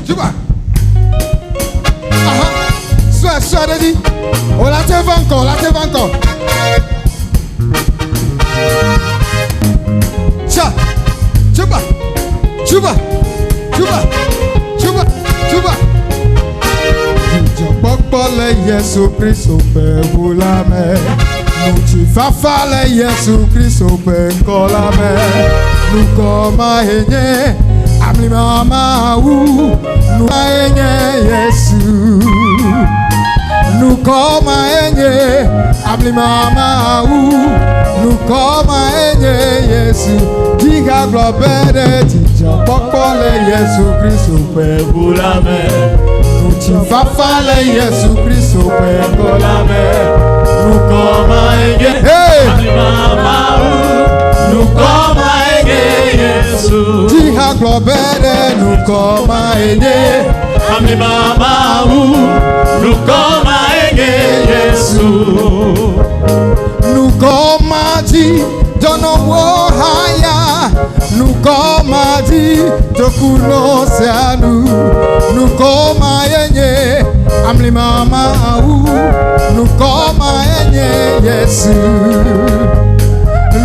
Juba. Soit dit. On la tève encore, Cha. Juba. Bokbole Yesu Kristo pe bulame. Nuchi fafale Yesu Kristo pe kolame. Nukoma enye amli mama u nukoma enye Yesu. Nukoma enye amli mama u nukoma enye Yesu. Diga globere tija bokbole Yesu Kristo pe bulame. Fafale Yesu Kristo pe kolame. Nukoma ege mama nukoma ege Yesu. Diha globere nukoma ege mama nukoma ege Yesu. Nukoma di dono wo haya. Nukoma di dokuno seanu. Nukoma yenye amli mama u. Nukoma yenye Yesu.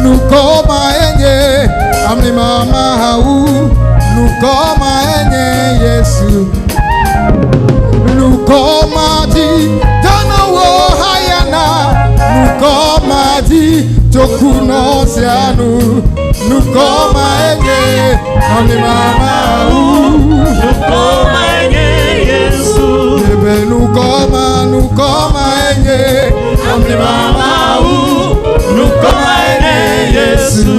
Nukoma yenye amli mama u. Nukoma yenye Yesu. Nukoma di dano wo hayana. Nukoma di dokuno seanu. Nukoma yenye amli mama u. Nukoma yenye Yesu. Ebe nukoma yenye amli mama u. Nukoma yenye Yesu.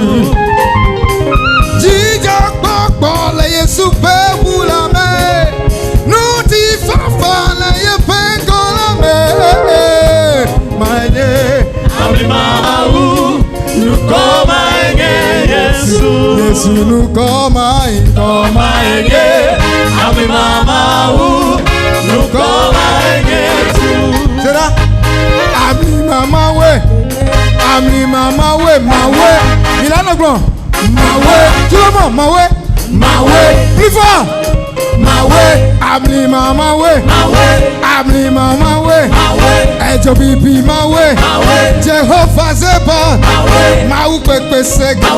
Jija gbogbo le Yesu pe bulame. Nuti fafa le ye pe kolame. Maye amli mama u. Nukoma yenye Yesu. Yesu nukoma yenye amli mama u. Nukoma yenye Yesu. Sera amli mama we Milano gbon Tulomo mawe Rifa amli mama we Ejo bibi mawe Jehovah Zeba Mau pepe sega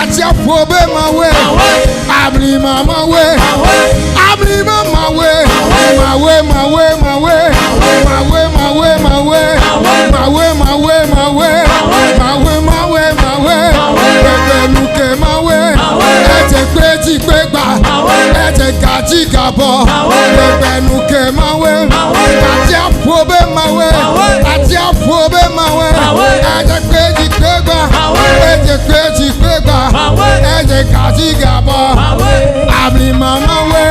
Atia pobe mawe amli mama we Gaji gabo, nuke mawe, atia pobe mawe, aja kweji kwegba, aja gaji gabo, abli mama we,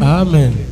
Amen.